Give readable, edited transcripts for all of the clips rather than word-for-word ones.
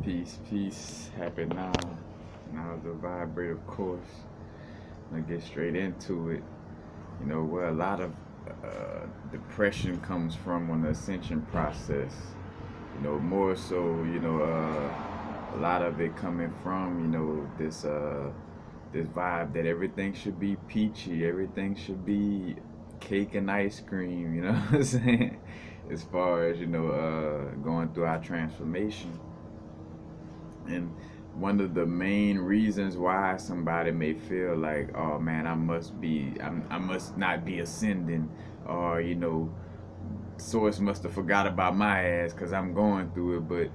Peace. Happy now. Now the vibrate, of course. I'm gonna get straight into it. Where a lot of depression comes from on the ascension process. More so, a lot of it coming from, this vibe that everything should be peachy, everything should be cake and ice cream, you know what I'm saying? As far as, going through our transformation. And one of the main reasons why somebody may feel like, oh man, I must not be ascending, or source must have forgot about my ass because I'm going through it. But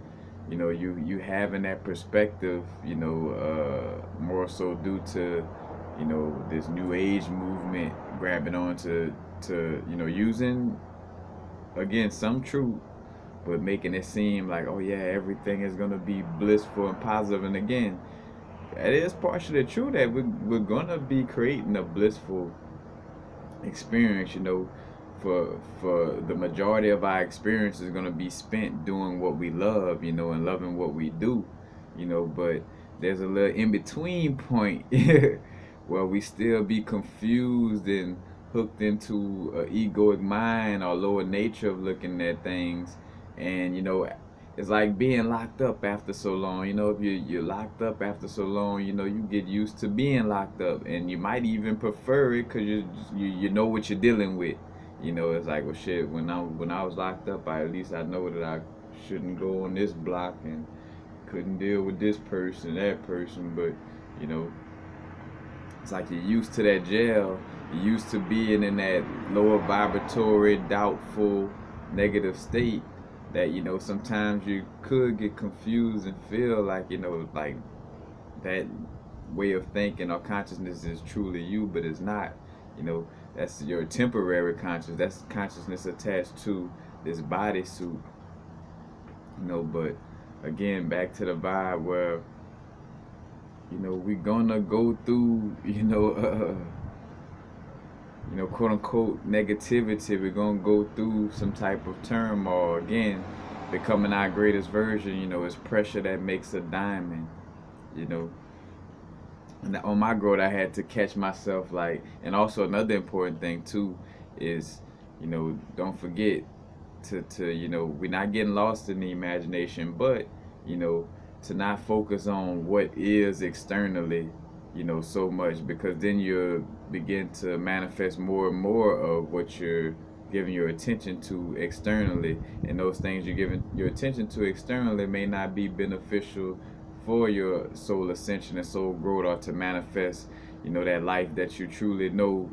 you having that perspective, more so due to this new age movement grabbing on to using again some truth, but making it seem like, oh yeah, everything is gonna be blissful and positive. And again, it is partially true that we're gonna be creating a blissful experience. For the majority of our experience is gonna be spent doing what we love, and loving what we do, But there's a little in between point where we still be confused and hooked into an egoic mind or lower nature of looking at things. And it's like being locked up after so long. If you're locked up after so long, you get used to being locked up, and you might even prefer it because you know what you're dealing with. It's like, well, shit. When I was locked up, at least I know that I shouldn't go on this block and couldn't deal with this person, that person. But it's like you're used to that jail. You're used to being in that lower vibratory, doubtful, negative state. That sometimes you could get confused and feel like like that way of thinking or consciousness is truly you, but it's not. That's your temporary consciousness. That's consciousness attached to this bodysuit. But again, back to the vibe where we're gonna go through quote unquote negativity. We're gonna go through some type of turmoil. Again, becoming our greatest version, is pressure that makes a diamond, And on my growth, I had to catch myself, like, and also another important thing too is, don't forget to we're not getting lost in the imagination, but, to not focus on what is externally, so much, because then you'll begin to manifest more and more of what you're giving your attention to externally, and those things you're giving your attention to externally may not be beneficial for your soul ascension and soul growth, or to manifest, that life that you truly know,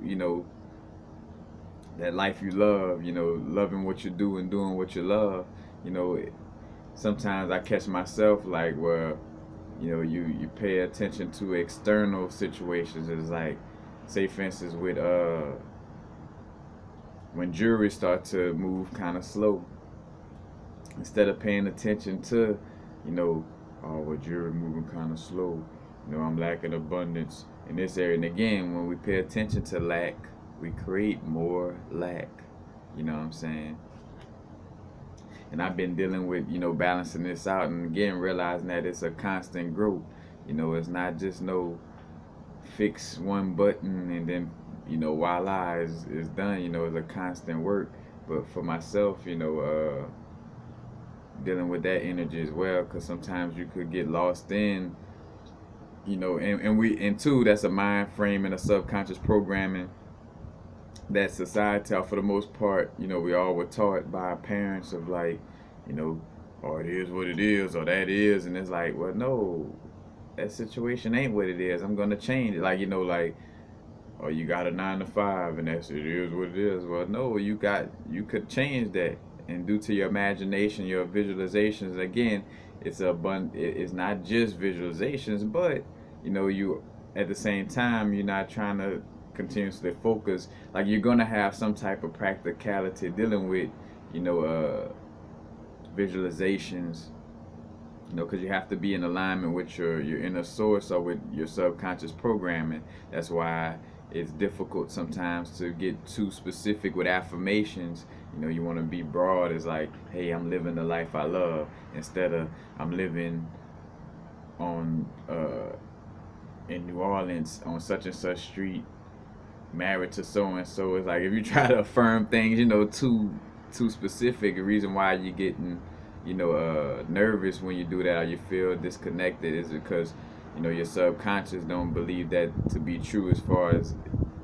that life you love, loving what you do and doing what you love. Sometimes I catch myself like where you pay attention to external situations. It's like, say for instance, with when jewelry start to move kind of slow, instead of paying attention to oh, well, jewelry moving kind of slow, I'm lacking abundance in this area. And again, when we pay attention to lack, we create more lack. You know what I'm saying? And I've been dealing with, balancing this out, and again, realizing that it's a constant growth. It's not just no fix one button and then, voila, is done. It's a constant work. But for myself, dealing with that energy as well, because sometimes you could get lost in, and two, that's a mind frame and a subconscious programming that society, for the most part, we all were taught by our parents of like, oh, it is what it is, or that is, and it's like, well, no, that situation ain't what it is. I'm gonna change it. Like, like, oh, you got a 9 to 5, and it is what it is. Well, no, you could change that, and due to your imagination, your visualizations, again, it's not just visualizations, but you at the same time, you're not trying to continuously focus. Like, you're gonna have some type of practicality dealing with visualizations, because you have to be in alignment with your inner source or with your subconscious programming. That's why it's difficult sometimes to get too specific with affirmations. You want to be broad. It's like, hey, I'm living the life I love, instead of I'm living on in New Orleans on such and such street, married to so and so. It's like if you try to affirm things, too specific, the reason why you're getting, nervous when you do that, or you feel disconnected, is because your subconscious don't believe that to be true, as far as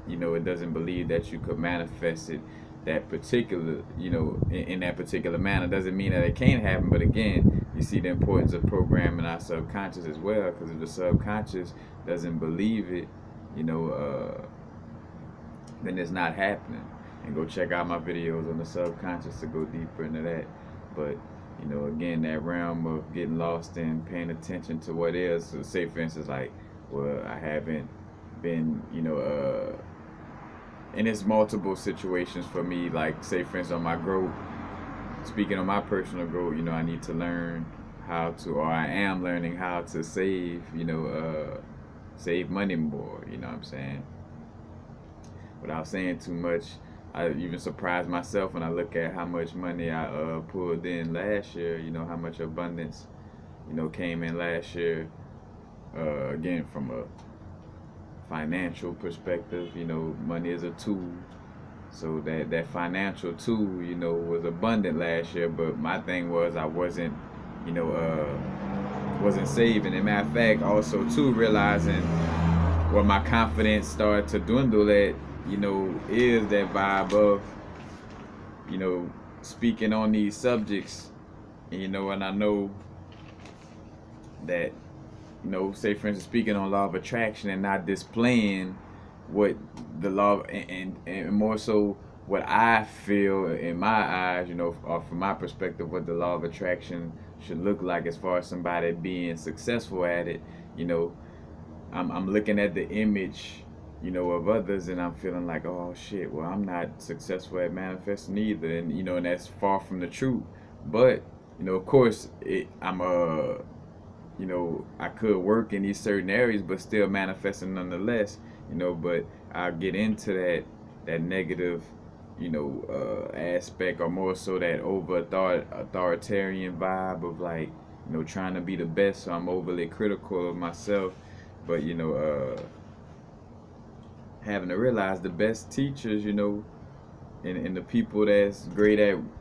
it doesn't believe that you could manifest it that particular, in that particular manner. Doesn't mean that it can't happen, but again, you see the importance of programming our subconscious as well, because if the subconscious doesn't believe it, then it's not happening. And go check out my videos on the subconscious to go deeper into that. But again, that realm of getting lost in paying attention to what is. So say for instance, like, well, I haven't been, and it's multiple situations for me. Like, say for instance, on my growth, speaking on my personal growth, I need to learn how to, or I am learning how to save, save money more. You know what I'm saying? Without saying too much, I even surprised myself when I look at how much money I pulled in last year. How much abundance, came in last year. Again, from a financial perspective, money is a tool. So that financial tool, was abundant last year. But my thing was I wasn't, wasn't saving. And matter of fact, also too, realizing where my confidence started to dwindle at, is that vibe of, speaking on these subjects, and I know that, say for instance, speaking on law of attraction and not displaying what the law, and more so what I feel in my eyes, or from my perspective, what the law of attraction should look like as far as somebody being successful at it. I'm looking at the image, of others, and I'm feeling like, oh shit, well, I'm not successful at manifesting either, and and that's far from the truth. But of course, I could work in these certain areas, but still manifesting nonetheless. But I'll get into that negative, aspect, or more so that authoritarian vibe of, like, trying to be the best. So I'm overly critical of myself. But having to realize the best teachers, and the people that's great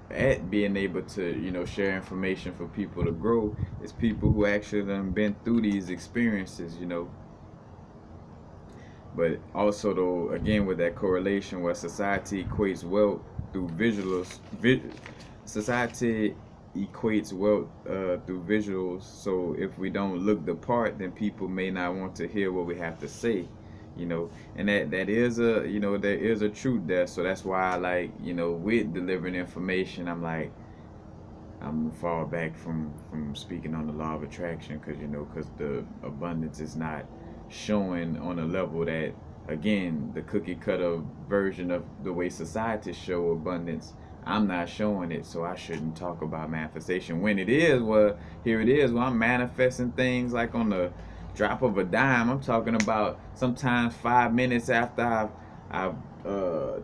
at being able to, share information for people to grow, is people who actually done been through these experiences, But also, though, again, with that correlation where society equates wealth through society equates wealth through visuals. So if we don't look the part, then people may not want to hear what we have to say. And that is a, there is a truth there. So that's why I like, with delivering information, I'm like, I'm fall back from speaking on the law of attraction, because the abundance is not showing on a level that, again, the cookie cutter version of the way society show abundance, I'm not showing it. So I shouldn't talk about manifestation when it is, well, here it is, well, I'm manifesting things like on the drop of a dime. I'm talking about sometimes 5 minutes after I've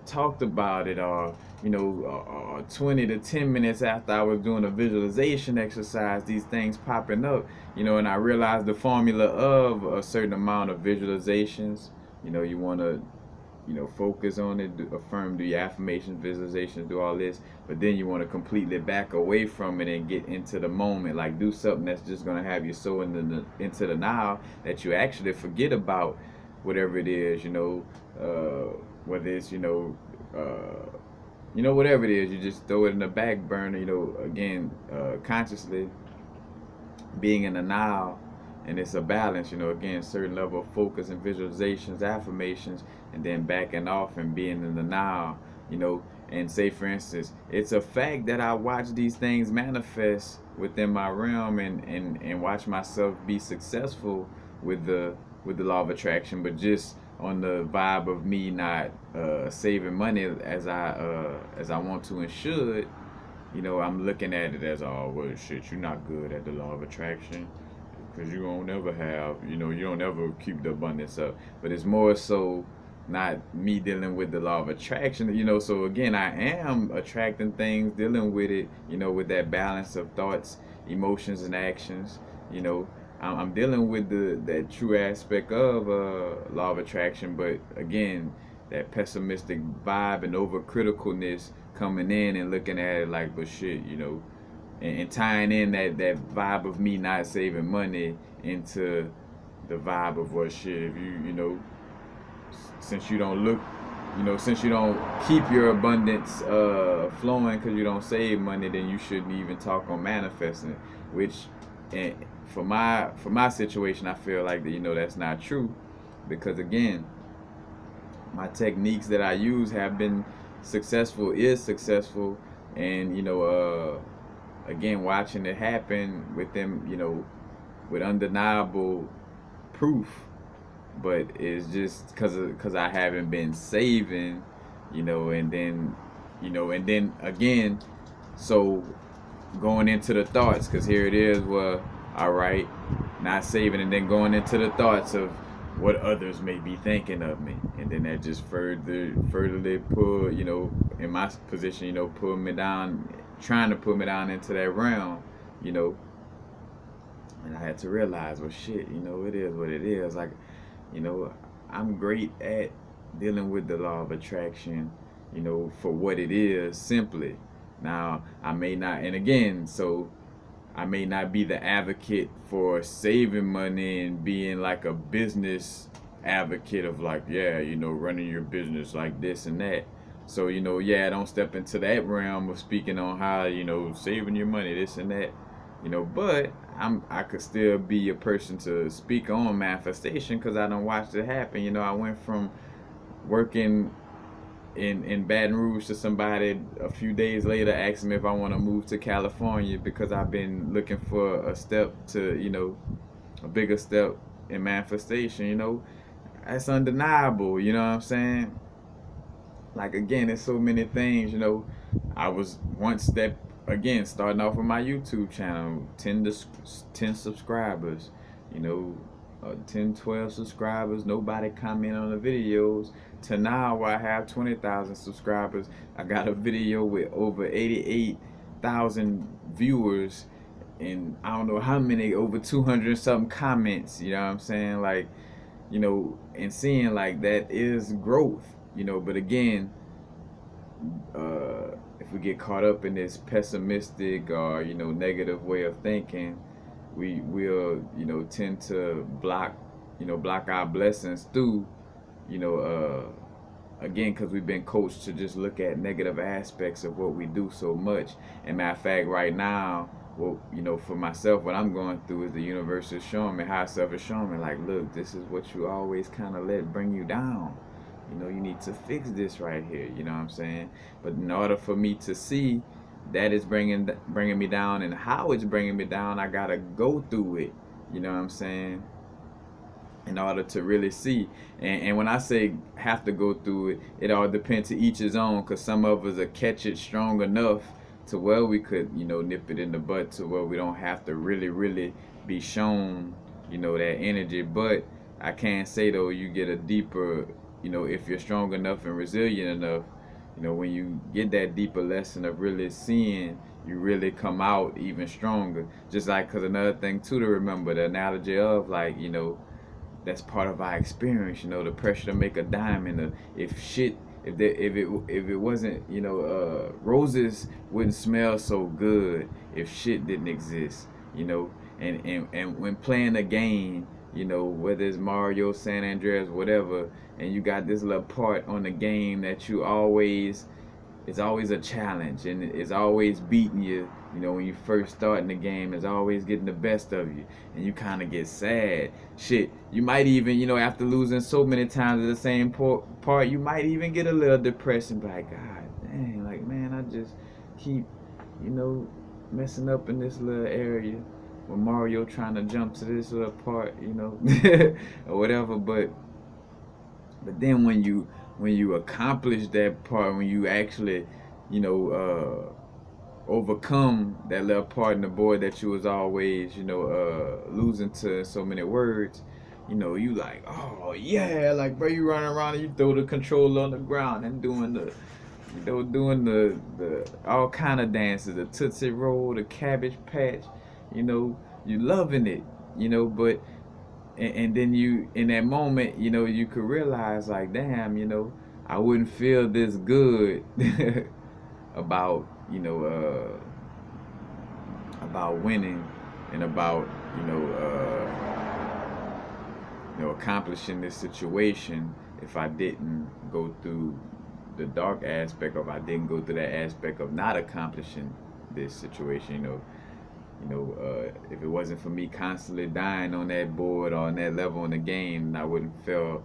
talked about it, or 20 to 10 minutes after I was doing a visualization exercise, these things popping up, and I realized the formula of a certain amount of visualizations. You want to focus on it, affirm, do your affirmations, visualizations, do all this, but then you want to completely back away from it and get into the moment. Like, do something that's just going to have you so into the now that you actually forget about whatever it is, whether it's, whatever it is, you just throw it in the back burner, again, consciously being in the now. And it's a balance, again, certain level of focus and visualizations, affirmations, and then backing off and being in the now, and say, for instance, it's a fact that I watch these things manifest within my realm, and watch myself be successful with the law of attraction, but just on the vibe of me not saving money as I want to and should. I'm looking at it as, oh, well, shit, you're not good at the law of attraction, because you don't ever have, you don't ever keep the abundance up. But it's more so not me dealing with the law of attraction, so again, I am attracting things, dealing with it, with that balance of thoughts, emotions, and actions, I'm dealing with that true aspect of law of attraction, but again, that pessimistic vibe and overcriticalness coming in and looking at it like, but shit, and tying in that vibe of me not saving money into the vibe of what shit. If since you don't look, since you don't keep your abundance flowing because you don't save money, then you shouldn't even talk on manifesting. Which, and for my situation, I feel like that that's not true, because again, my techniques that I use have been is successful, and again, watching it happen with them, with undeniable proof. But it's just because I haven't been saving, and then again, so going into the thoughts, because here it is, well, all right, not saving, and then going into the thoughts of what others may be thinking of me, and then that just furtherly pull, in my position, pull me down, trying to put me down into that realm, and I had to realize, well, shit, it is what it is. Like, I'm great at dealing with the law of attraction, for what it is, simply. Now, I may not, and again, so I may not be the advocate for saving money and being like a business advocate of like, yeah, running your business like this and that. So, yeah, I don't step into that realm of speaking on how, saving your money, this and that, but I could still be a person to speak on manifestation because I don't watch it happen. I went from working in Baton Rouge to somebody a few days later asking me if I want to move to California because I've been looking for a step to, a bigger step in manifestation. That's undeniable, you know what I'm saying? Like, again, there's so many things, I was one step, again, starting off with my YouTube channel, 10 subscribers, 10, 12 subscribers, nobody comment on the videos, to now where I have 20,000 subscribers. I got a video with over 88,000 viewers, and I don't know how many, over 200 something comments, you know what I'm saying? Like, and seeing like that is growth, but again, if we get caught up in this pessimistic or negative way of thinking, we will tend to block our blessings through again, because we've been coached to just look at negative aspects of what we do so much. And matter of fact, right now, well, for myself, what I'm going through is the universe is showing me, high self is showing me, like, look, this is what you always kind of let bring you down. You need to fix this right here, you know what I'm saying? But in order for me to see that it's bringing me down and how it's bringing me down, I gotta go through it, you know what I'm saying? In order to really see. And when I say have to go through it, it all depends, to each his own, because some of us will catch it strong enough to where we could, nip it in the butt, to where we don't have to really be shown, that energy. But I can say, though, you get a deeper, if you're strong enough and resilient enough, when you get that deeper lesson of really seeing, you really come out even stronger. Just like, because another thing too to remember, the analogy of, like, that's part of our experience, the pressure to make a diamond. If it wasn't, roses wouldn't smell so good if shit didn't exist, and when playing a game, whether it's Mario, San Andreas, whatever, and you got this little part on the game that it's always a challenge, and it's always beating you, when you first start in the game, it's always getting the best of you, and you kind of get sad. Shit, you might even, after losing so many times at the same part, you might even get a little depressed and be like, God dang, like, man, I just keep, messing up in this little area. When Mario trying to jump to this little part, or whatever. But then when you accomplish that part, when you actually, overcome that little part in the board that you was always, losing to in so many words, you like, oh yeah, like, bro, you running around and you throw the controller on the ground and doing the all kind of dances, the Tootsie Roll, the Cabbage Patch, you loving it, you know, but and then you in that moment, you know, you could realize like, damn, you know, I wouldn't feel this good about, about winning and about, you know, accomplishing this situation if I didn't go through the dark aspect, or if I didn't go through that aspect of not accomplishing this situation, if it wasn't for me constantly dying on that board or on that level in the game, I wouldn't feel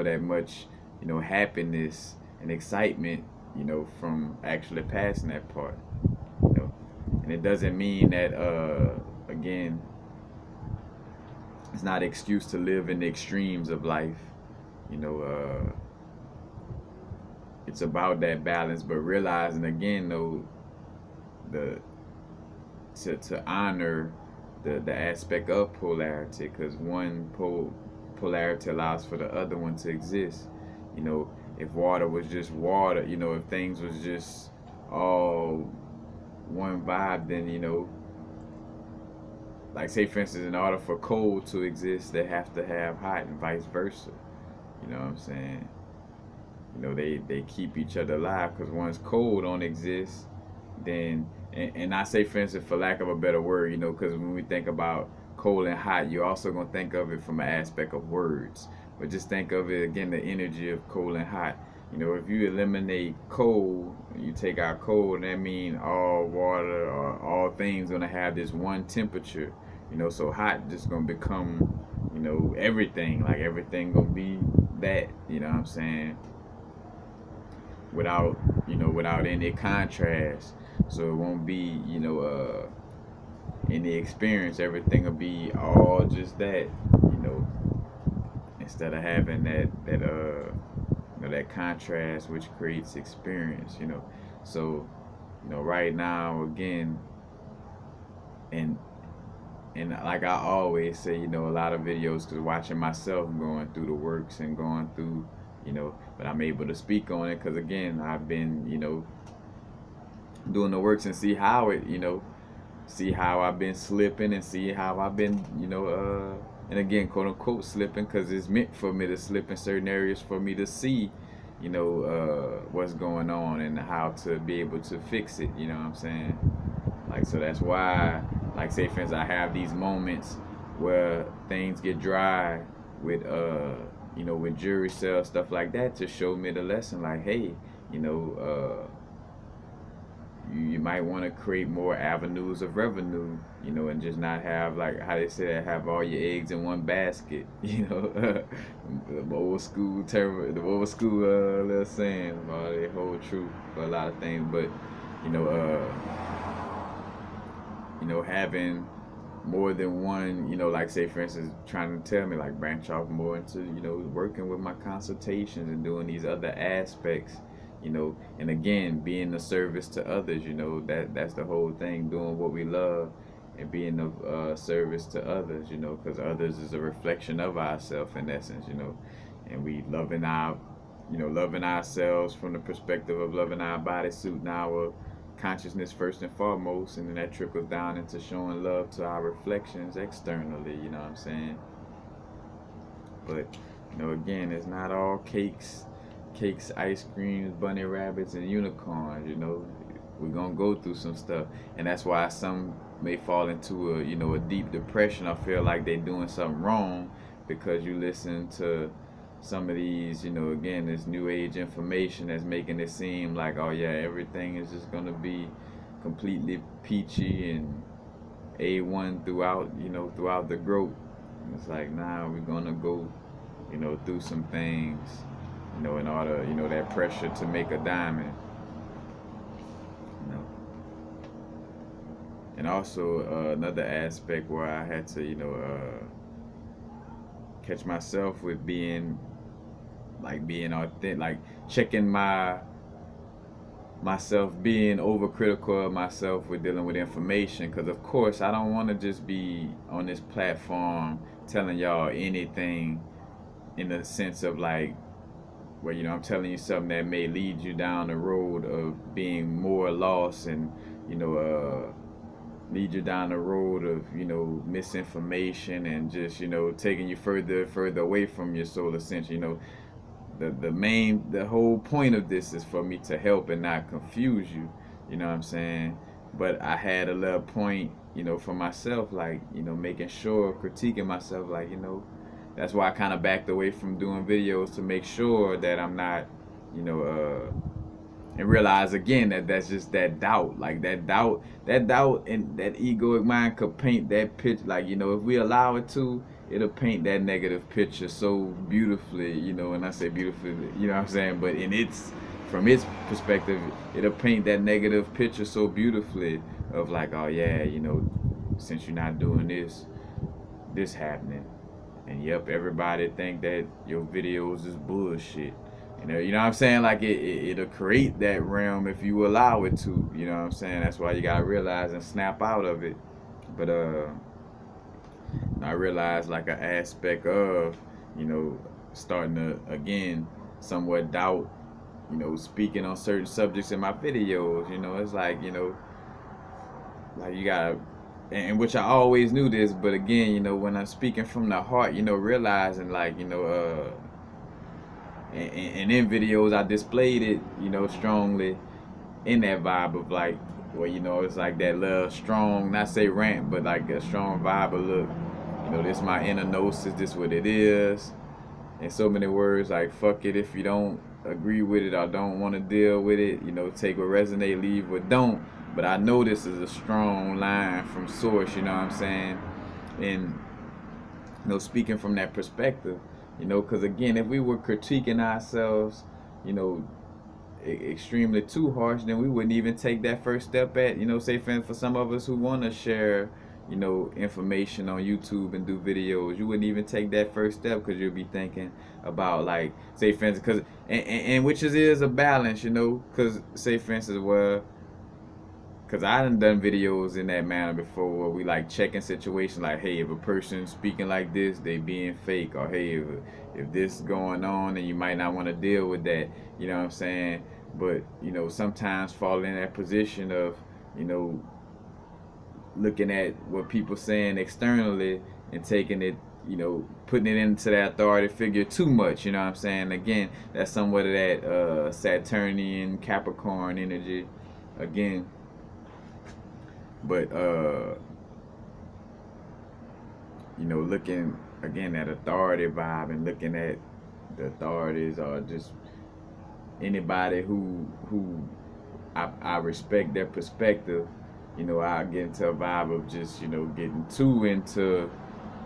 that much, happiness and excitement, from actually passing that part. You know, and it doesn't mean that again, it's not an excuse to live in the extremes of life. You know, it's about that balance, but realizing again though the to honor the aspect of polarity, because one polarity allows for the other one to exist. You know, if water was just water, if things was just all one vibe, then like say for instance, in order for cold to exist, they have to have hot, and vice versa. You know what I'm saying? They keep each other alive, because once cold don't exist, then and I say for instance, for lack of a better word, because when we think about cold and hot, you're also gonna think of it from an aspect of words. But just think of it again, the energy of cold and hot. If you eliminate cold, you take out cold, that means all water or all things gonna have this one temperature. So hot just gonna become, everything. Like everything gonna be that. You know what I'm saying? Without any contrast. So it won't be, in the experience, everything will be all just that, instead of having that contrast, which creates experience. So, right now again, and like I always say, a lot of videos, because watching myself going through the works and going through, but I'm able to speak on it because again, I've been, doing the works and see how it, see how I've been slipping, and see how I've been, and again, quote unquote, slipping, because it's meant for me to slip in certain areas for me to see, what's going on and how to be able to fix it. You know what I'm saying? Like, so that's why, like, say for instance, I have these moments where things get dry with, with jury sales, stuff like that, to show me the lesson. Like, hey, you might want to create more avenues of revenue, and just not have, like how they say, have all your eggs in one basket. The old school term, the old school little saying, they hold true for a lot of things. But having more than one, like say for instance, trying to tell me like branch off more into, working with my consultations and doing these other aspects, and again, being the service to others, that's the whole thing, doing what we love and being of service to others, because others is a reflection of ourselves in essence, and we loving loving ourselves from the perspective of loving our bodysuit and our consciousness first and foremost, and then that trickles down into showing love to our reflections externally. You know what I'm saying? But again, it's not all cakes, ice creams, bunny rabbits, and unicorns. We're gonna go through some stuff, and that's why some may fall into a deep depression. I feel like they're doing something wrong, because you listen to some of these, again, this new age information that's making it seem like, oh yeah, everything is just gonna be completely peachy and A1 throughout the growth. And it's like, nah, we're gonna go, through some things, in order, that pressure to make a diamond. And also another aspect where I had to, catch myself with being authentic, like checking myself, being overcritical of myself with dealing with information, because of course I don't want to just be on this platform telling y'all anything in the sense of like, where I'm telling you something that may lead you down the road of being more lost and lead you down the road of, you know, misinformation and just, you know, taking you further away from your soul ascension. You know, the whole point of this is for me to help and not confuse you. You know what I'm saying? But I had a little point, you know, for myself, like, you know, making sure, critiquing myself, like, you know, that's why I kind of backed away from doing videos, to make sure that I'm not, you know, and realize again that that's just that doubt. Like that doubt and that egoic mind could paint that picture. Like, you know, if we allow it to, it'll paint that negative picture so beautifully, you know. And I say beautifully, you know what I'm saying, but from its perspective, it'll paint that negative picture so beautifully of like, oh yeah, you know, since you're not doing this happening. And yep, everybody think that your videos is bullshit. You know what I'm saying? Like it'll create that realm if you allow it to. You know what I'm saying? That's why you gotta realize and snap out of it. But I realized like an aspect of, you know, starting to again somewhat doubt, you know, speaking on certain subjects in my videos. You know, it's like, you know, like you gotta, and which I always knew this, but again, you know, when I'm speaking from the heart, you know, realizing like, you know, and in videos I displayed it, you know, strongly in that vibe of like, well, you know, it's like that little strong, not say rant, but like a strong vibe of, look, you know, this my inner gnosis, this what it is. In so many words, like, fuck it if you don't agree with it or don't want to deal with it, you know, take what resonate, leave what don't. But I know this is a strong line from source, you know what I'm saying? And, you know, speaking from that perspective, you know, because again, if we were critiquing ourselves, you know, extremely too harsh, then we wouldn't even take that first step at, you know, say for some of us who want to share, you know, information on YouTube and do videos, you wouldn't even take that first step because you'll be thinking about, like, say for instance, because and which is a balance, you know, because say for instance, well, because I done videos in that manner before where we like checking situations like, hey, if a person speaking like this, they being fake, or hey, if this is going on, then you might not want to deal with that, you know what I'm saying? But, you know, sometimes fall in that position of, you know, looking at what people saying externally and taking it, you know, putting it into that authority figure too much, you know what I'm saying? Again, that's somewhat of that Saturnian Capricorn energy again. But you know, looking again at authority vibe and looking at the authorities or just anybody who I respect their perspective, you know, I get into a vibe of just, you know, getting too into,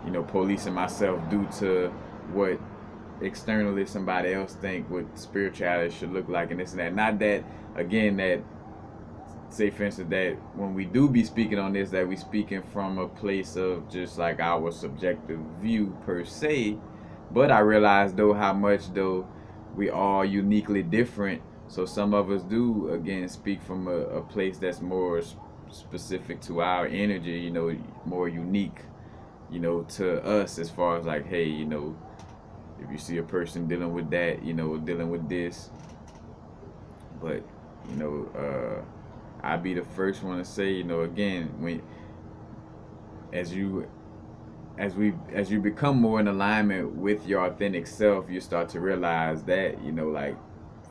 you know, policing myself due to what externally somebody else think what spirituality should look like and this and that. Not that, again, that, say for instance, that when we do be speaking on this, that we speaking from a place of just like our subjective view per se, but I realize though how much though we are uniquely different. So some of us do again speak from a place that's more specific to our energy, you know, more unique, you know, to us, as far as like, hey, you know, if you see a person dealing with that, you know, dealing with this. But, you know, I'd be the first one to say, you know, again, when as you become more in alignment with your authentic self, you start to realize that, you know, like,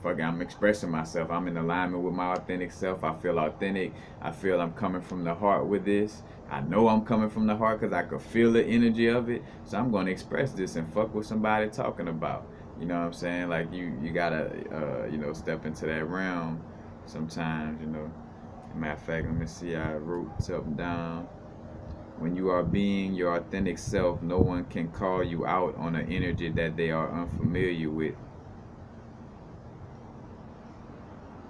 fuck, I'm expressing myself, I'm in alignment with my authentic self, I feel authentic, I feel I'm coming from the heart with this, I know I'm coming from the heart because I could feel the energy of it, so I'm going to express this and fuck what somebody talking about, you know what I'm saying? Like, you gotta you know, step into that realm sometimes, you know. Matter of fact, let me see, I wrote something down. When you are being your authentic self, no one can call you out on an energy that they are unfamiliar with.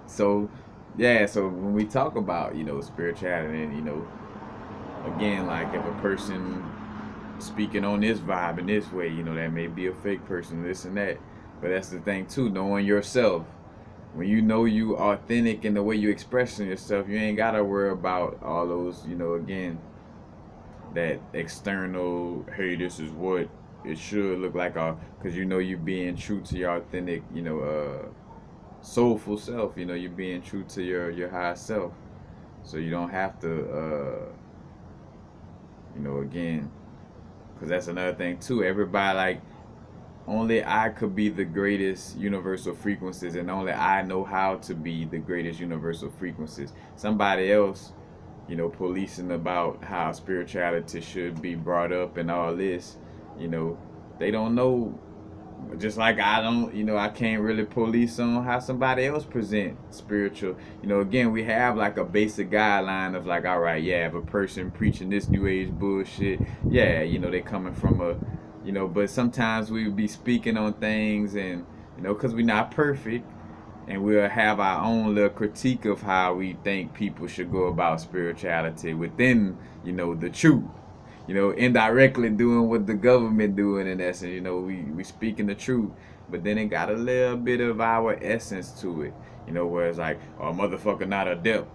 So, yeah, so when we talk about, you know, spirituality, and, you know, again, like if a person speaking on this vibe in this way, you know, that may be a fake person, this and that. But that's the thing too, knowing yourself. When you know you authentic in the way you expressing yourself, you ain't gotta worry about all those, you know, again, that external, hey, this is what it should look like, because you know you're being true to your authentic, you know, soulful self. You know, you're being true to your higher self, so you don't have to You know, again, because that's another thing too. Everybody like only I could be the greatest universal frequencies, and only I know how to be the greatest universal frequencies. Somebody else, you know, policing about how spirituality should be brought up and all this, you know, they don't know. Just like I don't, you know, I can't really police on how somebody else present spiritual. You know, again, we have like a basic guideline of like, all right, yeah, if a person preaching this new age bullshit, yeah, you know, they coming from a, you know, but sometimes we would be speaking on things and, you know, because we're not perfect, and we'll have our own little critique of how we think people should go about spirituality within, you know, the truth. You know, indirectly doing what the government doing in essence. You know, we speaking the truth, but then it got a little bit of our essence to it. You know, where it's like, oh, motherfucker, not adept,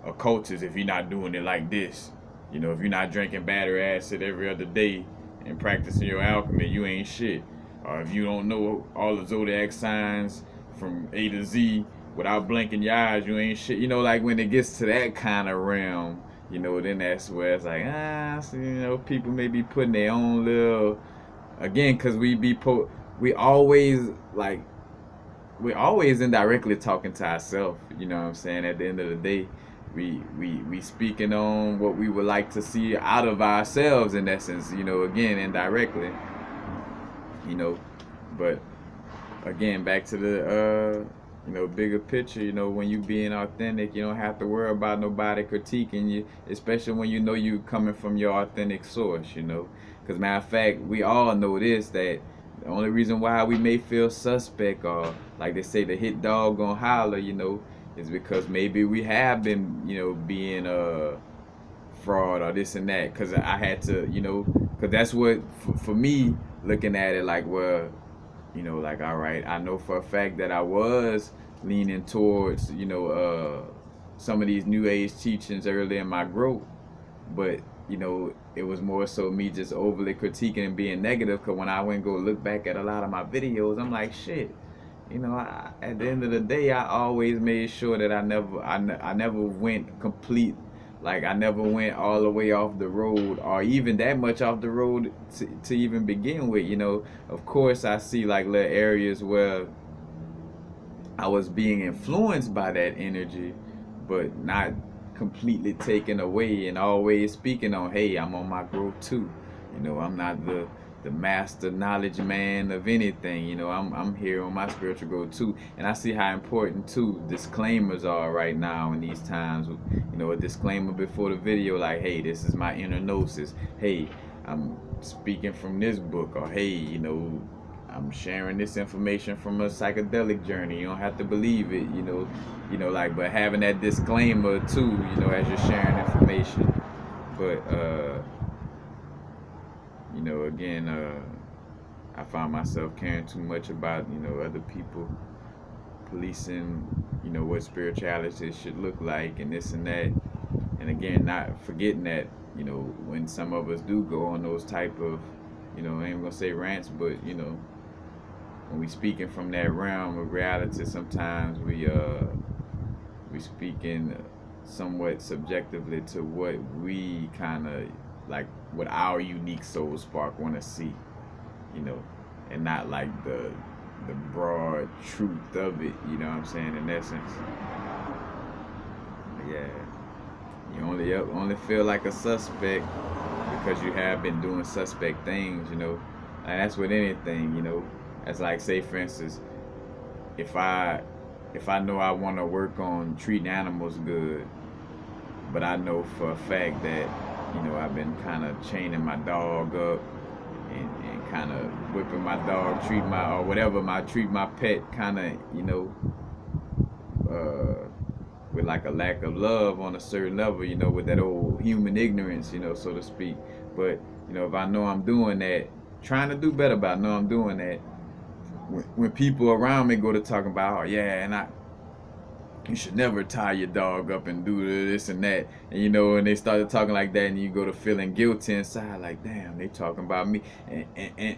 a cultist if you're not doing it like this. You know, if you're not drinking battery acid every other day and practicing your alchemy, you ain't shit. Or if you don't know all the zodiac signs from A to Z without blinking your eyes, you ain't shit. You know, like when it gets to that kind of realm, you know, then that's where it's like, so, you know, people may be putting their own little, again, because we always, like, we always indirectly talking to ourselves, you know what I'm saying? At the end of the day, we speaking on what we would like to see out of ourselves in essence, you know, again, indirectly, you know, but again, back to the, you know, bigger picture. You know, when you being authentic, you don't have to worry about nobody critiquing you, especially when you know you coming from your authentic source, you know. Because matter of fact, we all know this, that the only reason why we may feel suspect, or like they say, the hit dog gonna holler, you know, is because maybe we have been, you know, being fraud or this and that. Because I had to, you know, because that's what, for me, looking at it like, well, you know, like, all right, I know for a fact that I was leaning towards, you know, some of these new age teachings early in my growth, but, you know, it was more so me just overly critiquing and being negative, because when I went and go look back at a lot of my videos, I'm like, shit, you know, at the end of the day, I always made sure that I never went complete, like I never went all the way off the road, or even that much off the road to even begin with, you know. Of course, I see like little areas where I was being influenced by that energy, but not completely taken away, and always speaking on, hey, I'm on my growth too. You know, I'm not the master knowledge man of anything. You know, I'm here on my spiritual growth too. And I see how important too disclaimers are right now in these times. You know, a disclaimer before the video, like, hey, this is my inner gnosis. Hey, I'm speaking from this book, or hey, you know, I'm sharing this information from a psychedelic journey. You don't have to believe it, you know, like, but having that disclaimer too, you know, as you're sharing information. But you know, again, I found myself caring too much about, you know, other people policing, you know, what spirituality should look like and this and that. And again, not forgetting that, you know, when some of us do go on those type of, you know, I ain't gonna say rants, but, you know, when we speaking from that realm of reality, sometimes we speaking somewhat subjectively to what we kind of like, what our unique soul spark want to see, you know, and not like the broad truth of it, you know what I'm saying, in essence. But yeah, you only feel like a suspect because you have been doing suspect things, you know. And that's with anything, you know. That's like, say for instance, if I know I want to work on treating animals good, but I know for a fact that, you know, I've been kind of chaining my dog up and kind of whipping my dog, treat my pet kind of, you know, with like a lack of love on a certain level, you know, with that old human ignorance, you know, so to speak. But, you know, if I know I'm doing that, trying to do better, but I know I'm doing that, when people around me go to talking about, oh yeah, and you should never tie your dog up and do this and that, and you know, and they started talking like that, and you go to feeling guilty inside, like, damn, they talking about me,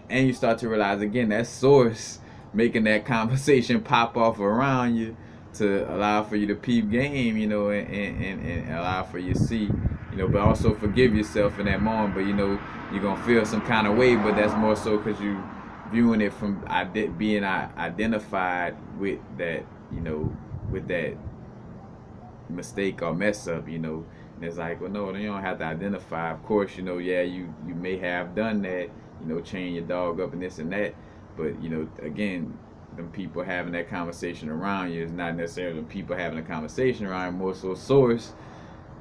and you start to realize again, that source making that conversation pop off around you to allow for you to peep game, you know, and allow for you to see, but also forgive yourself in that moment. But you're gonna feel some kind of way, but that's more so because you viewing it from being identified with that, with that mistake or mess up, And it's like, well, no, you don't have to identify. Of course, yeah, you may have done that, chain your dog up and this and that, but again, them people having that conversation around you is not necessarily the people having a conversation around you, more so source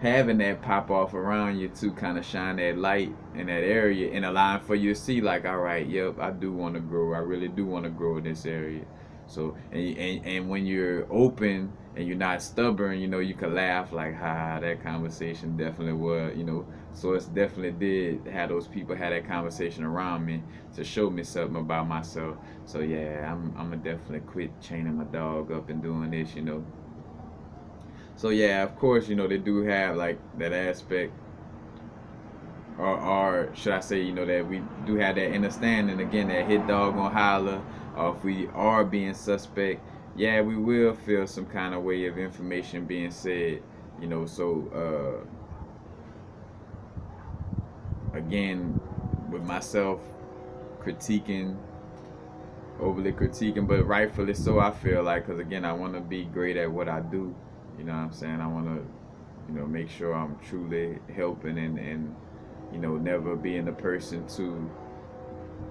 having that pop off around you to kind of shine that light in that area and allowing for you to see, like, all right, yep, I do want to grow. I really do want to grow in this area. So and when you're open and you're not stubborn, you can laugh like, ha, that conversation definitely was, So it's definitely did have those people have that conversation around me to show me something about myself. So yeah, I'm gonna definitely quit chaining my dog up and doing this, So yeah, of course, they do have like that aspect, or should I say, that we do have that understanding again that hit dog gonna holler, or if we are being suspect, yeah, we will feel some kind of way of information being said, So again, with myself critiquing, overly critiquing, but rightfully so, I feel like, because again, I want to be great at what I do. You know what I'm saying? I want to, make sure I'm truly helping and never being the person to,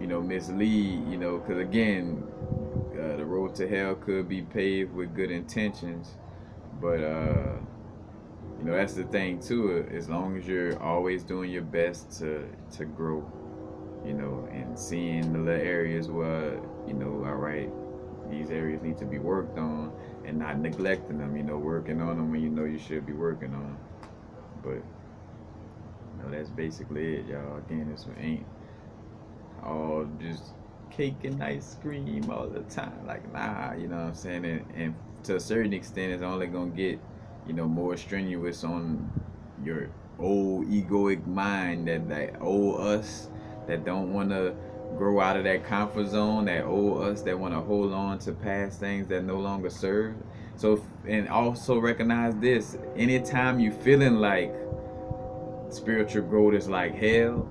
mislead, because again, the road to hell could be paved with good intentions, but, that's the thing too. As long as you're always doing your best to grow, and seeing the little areas where, all right, these areas need to be worked on, and not neglecting them, working on them when you should be working on them. But that's basically it, y'all. Again, this one ain't all just cake and ice cream all the time. Like, nah, you know what I'm saying? And to a certain extent, it's only gonna get, more strenuous on your old egoic mind, that old us that don't want to grow out of that comfort zone, that old us that want to hold on to past things that no longer serve. So, and also recognize this: anytime you feeling like spiritual growth is like hell,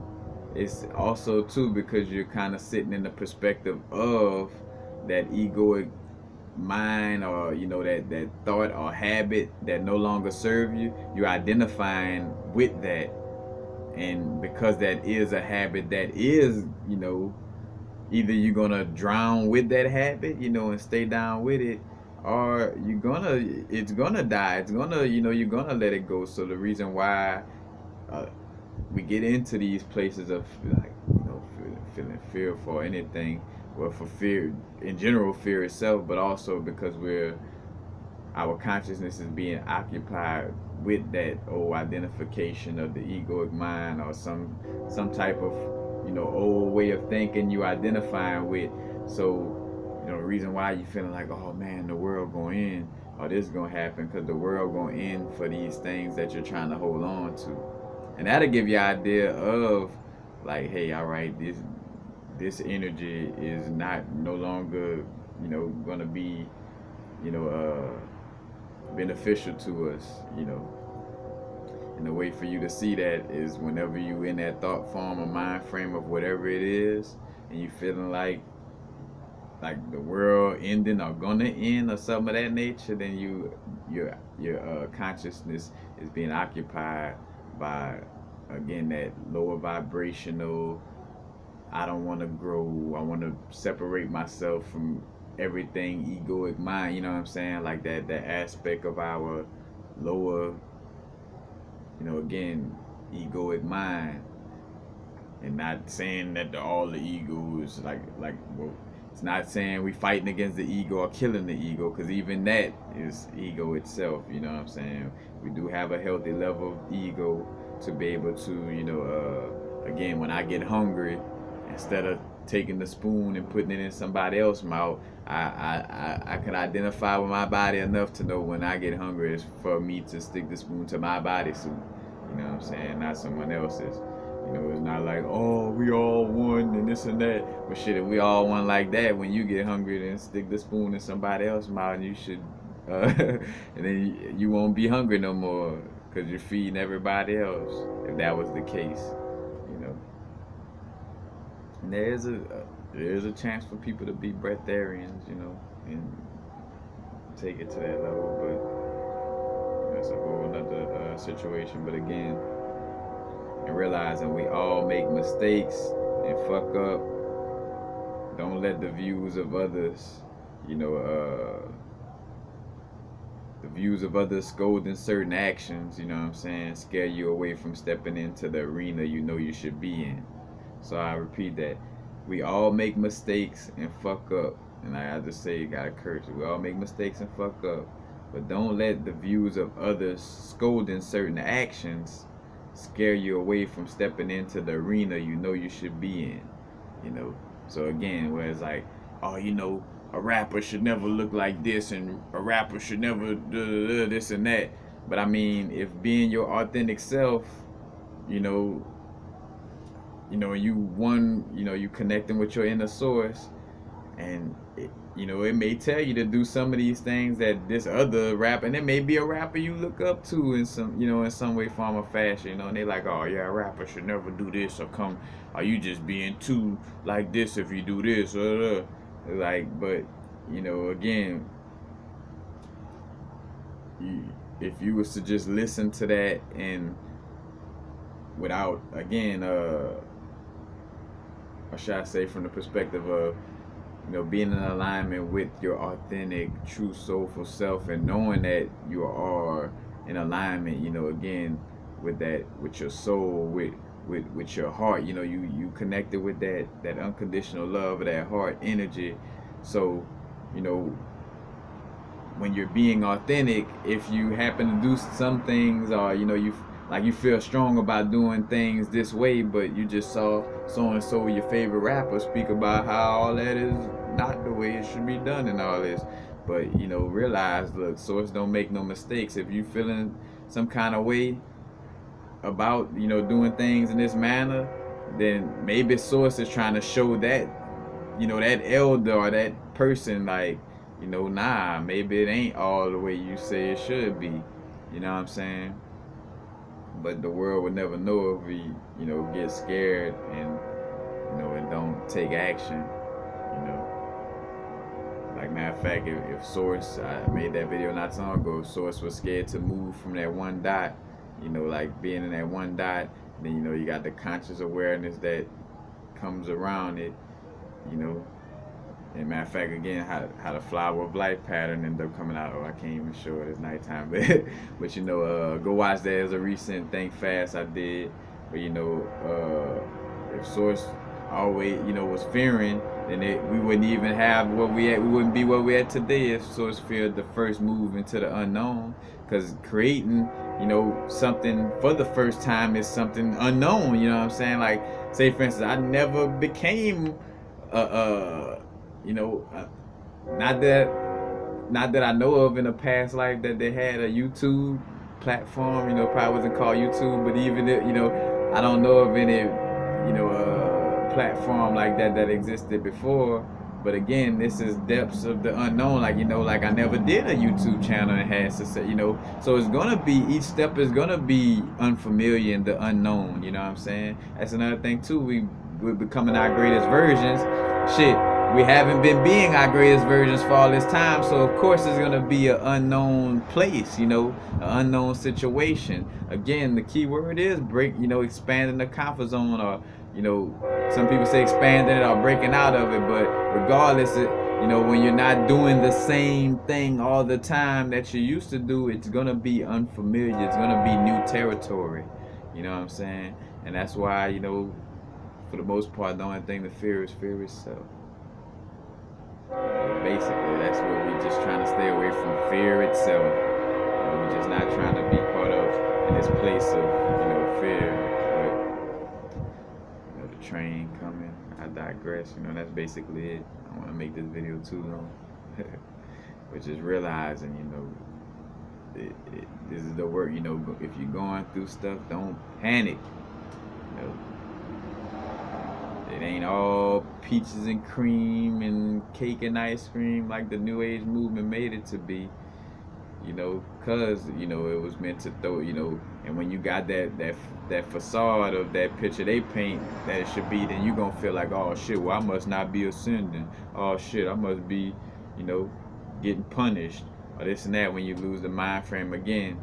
it's also too because you're kind of sitting in the perspective of that egoic mind, or that thought or habit that no longer serve you. You're identifying with that, and because that is a habit that is, either you're gonna drown with that habit, and stay down with it, or it's gonna die. It's gonna, you're gonna let it go. So the reason why we get into these places of, like, feeling fear for anything, well, for fear in general, fear itself, but also because our consciousness is being occupied with that old identification of the egoic mind, or some type of, old way of thinking you identifying with. So the reason why you feeling like, oh man, the world going in, or this is gonna happen, because the world going in for these things that you're trying to hold on to. And that'll give you an idea of, like, hey, all right, this energy is no longer, gonna be, beneficial to us, And the way for you to see that is whenever you in that thought form or mind frame of whatever it is, and you feeling like the world ending or gonna end or something of that nature, then your consciousness is being occupied by, again, that lower vibrational, I don't want to grow, I want to separate myself from everything egoic mind, you know what I'm saying? Like that aspect of our lower, again, egoic mind. And not saying that all the ego is well, it's not saying we fighting against the ego or killing the ego, because even that is ego itself, you know what I'm saying? We do have a healthy level of ego to be able to, again, when I get hungry, instead of taking the spoon and putting it in somebody else's mouth, I can identify with my body enough to know when I get hungry, it's for me to stick the spoon to my bodysuit. You know what I'm saying? Not someone else's. It's not like, oh, we all one and this and that. But shit, if we all one like that, when you get hungry, then stick the spoon in somebody else's mouth, and you should, and then you won't be hungry no more. because you're feeding everybody else. If that was the case, you know, and there's a chance for people to be breatharians, you know, and take it to that level, but that's a whole other situation. But again, and realizing we all make mistakes and fuck up. Don't let the views of others, you know, the views of others scolding certain actions, you know what I'm saying, scare you away from stepping into the arena you know you should be in. So I repeat that. We all make mistakes and fuck up. And I just say, gotta curse. We all make mistakes and fuck up. But don't let the views of others scolding certain actions scare you away from stepping into the arena you know you should be in. You know. So again, where it's like, oh, you know, a rapper should never look like this, and a rapper should never do this and that. But I mean, if being your authentic self, you know, you connecting with your inner source, and it may tell you to do some of these things that this other rapper, and it may be a rapper you look up to in some way, form, or fashion, and they like, oh yeah, a rapper should never do this, or come, are you just being too like this if you do this, like, but again, if you was to just listen to that and without, again, or should I say, from the perspective of being in alignment with your authentic, true, soulful self, and knowing that you are in alignment, again, with that, with your soul, with your heart, you connected with that unconditional love of that heart energy. So, when you're being authentic, if you happen to do some things, or you feel strong about doing things this way, but you just saw so and so, your favorite rapper, speak about how all that is not the way it should be done and all this. But realize, look, Source don't make no mistakes. If you feeling some kind of way about doing things in this manner, then maybe Source is trying to show that that elder or that person, like, nah, maybe it ain't all the way you say it should be. You know what I'm saying? But the world would never know if we, get scared and, and don't take action. Like, matter of fact, if Source, I made that video not so long ago, if Source was scared to move from that one dot, like being in that one dot, then, you got the conscious awareness that comes around it, And matter of fact, again, how the flower of life pattern ended up coming out. Oh, I can't even show it. It's nighttime, but go watch that. There's a recent Think Fast I did. But if Source always was fearing, then we wouldn't even have what we had. We wouldn't be what we had today if Source feared the first move into the unknown. Because creating, something for the first time is something unknown. You know what I'm saying? Like, say for instance, I never became not that I know of in a past life that they had a YouTube platform, probably wasn't called YouTube, but even if, I don't know of any, platform like that existed before. But again, this is depths of the unknown. Like, like I never did a YouTube channel and had success, so it's gonna be, each step is gonna be unfamiliar and the unknown, you know what I'm saying? That's another thing too. We're becoming our greatest versions. Shit, we haven't been being our greatest versions for all this time, so of course it's gonna be an unknown place, an unknown situation. Again, the key word is expanding the comfort zone, or some people say expanding it or breaking out of it. But regardless, when you're not doing the same thing all the time that you used to do, it's gonna be unfamiliar. It's gonna be new territory. You know what I'm saying? And that's why, for the most part, the only thing to fear is fear itself. Basically, that's what we're just trying to stay away from, fear itself. We're just not trying to be part of in this place of, fear. But the train coming, I digress. That's basically it. I don't want to make this video too long. But just realizing, this is the work. If you're going through stuff, don't panic. It ain't all peaches and cream and cake and ice cream like the New Age movement made it to be. you know, cause you know it was meant to throw, you know, and when you got that facade of that picture they paint that it should be, then you gonna feel like, oh shit, well I must not be ascending. Oh shit, I must be, you know, getting punished or this and that when you lose the mind frame again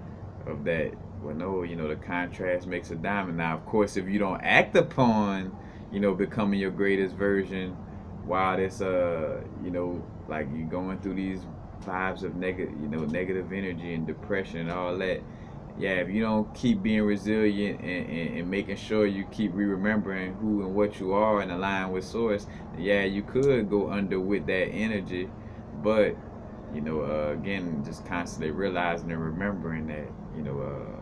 of that. Well, no, you know, the contrast makes a diamond. Now, of course, if you don't act upon, you know, becoming your greatest version, while this, you know, like you going through these vibes of negative, you know, negative energy and depression and all that. Yeah, if you don't keep being resilient and making sure you keep remembering who and what you are and align with source, yeah, you could go under with that energy, but you know, again, just constantly realizing and remembering that, you know,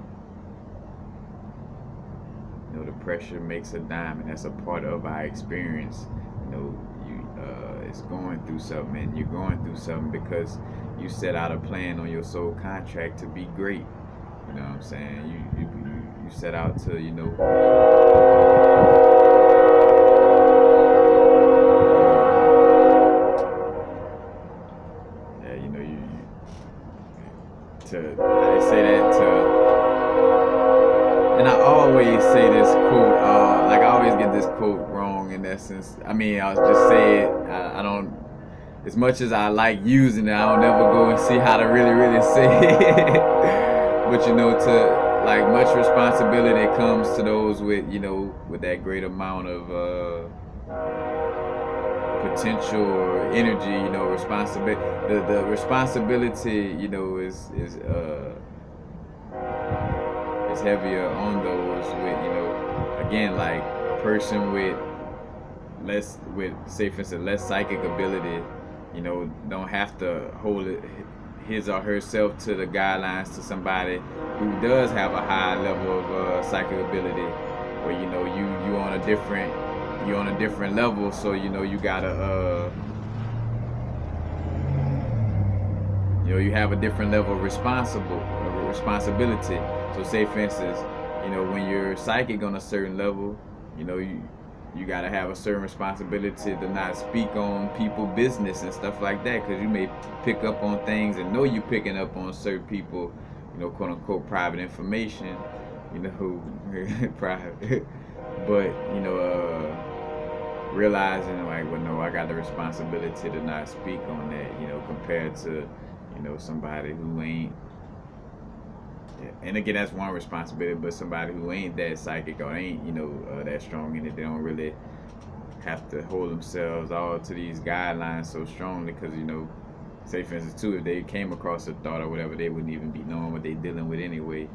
the pressure makes a diamond. That's a part of our experience. You know, it's going through something, and you're going through something because you set out a plan on your soul contract to be great. You know what I'm saying? You set out to, you know, yeah, you know, to how they say that to. And I always say this quote, like I always get this quote wrong in essence. I mean, I'll just say it. I don't, as much as I like using it, I don't ever go and see how to really say it. But you know, to like much responsibility comes to those with, you know, with that great amount of potential or energy, you know, responsibility. The responsibility, you know, is heavier on those with, you know, again, like a person with less, with say for instance less psychic ability, you know, don't have to hold it, his or herself to the guidelines to somebody who does have a high level of psychic ability, where you know you on a different, you're on a different level, so you know you gotta you know, you have a different level of responsibility. So say for instance, you know, when you're psychic on a certain level, you know, you got to have a certain responsibility to not speak on people business and stuff like that, because you may pick up on things and know you're picking up on certain people, you know, quote unquote private information, you know, private, but you know, realizing like, well, no, I got the responsibility to not speak on that, you know, compared to, you know, somebody who ain't, and again, that's one responsibility, but somebody who ain't that psychic or ain't, you know, that strong in it, they don't really have to hold themselves all to these guidelines so strongly, because, you know, say for instance too, if they came across a thought or whatever, they wouldn't even be knowing what they're dealing with anyway,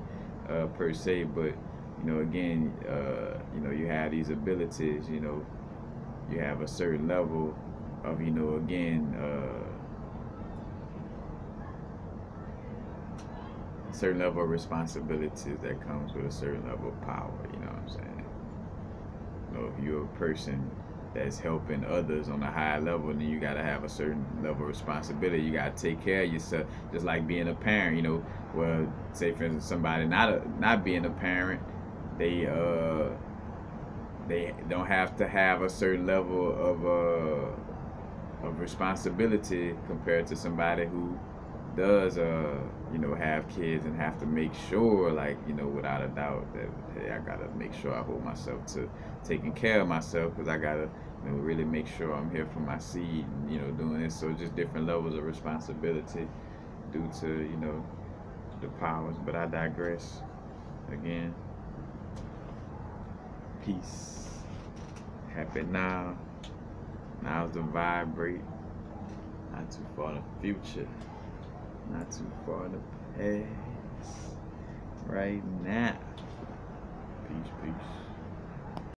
per se. But you know, again, you know, you have these abilities, you know, you have a certain level of, you know, again, certain level of responsibilities that comes with a certain level of power. You know what I'm saying? You know, if you're a person that's helping others on a high level, then you got to have a certain level of responsibility. You got to take care of yourself, just like being a parent. You know, well, say for instance, somebody not being a parent, they don't have to have a certain level of responsibility compared to somebody who does you know, have kids and have to make sure, like, you know, without a doubt that, hey, I gotta make sure I hold myself to taking care of myself, because I gotta, you know, really make sure I'm here for my seed and, you know, doing this. So just different levels of responsibility due to, you know, the powers. But I digress. Again, peace, happy now. Now's the vibrate. Not too far in the future, not too far in the past. Right now. Peace, peace.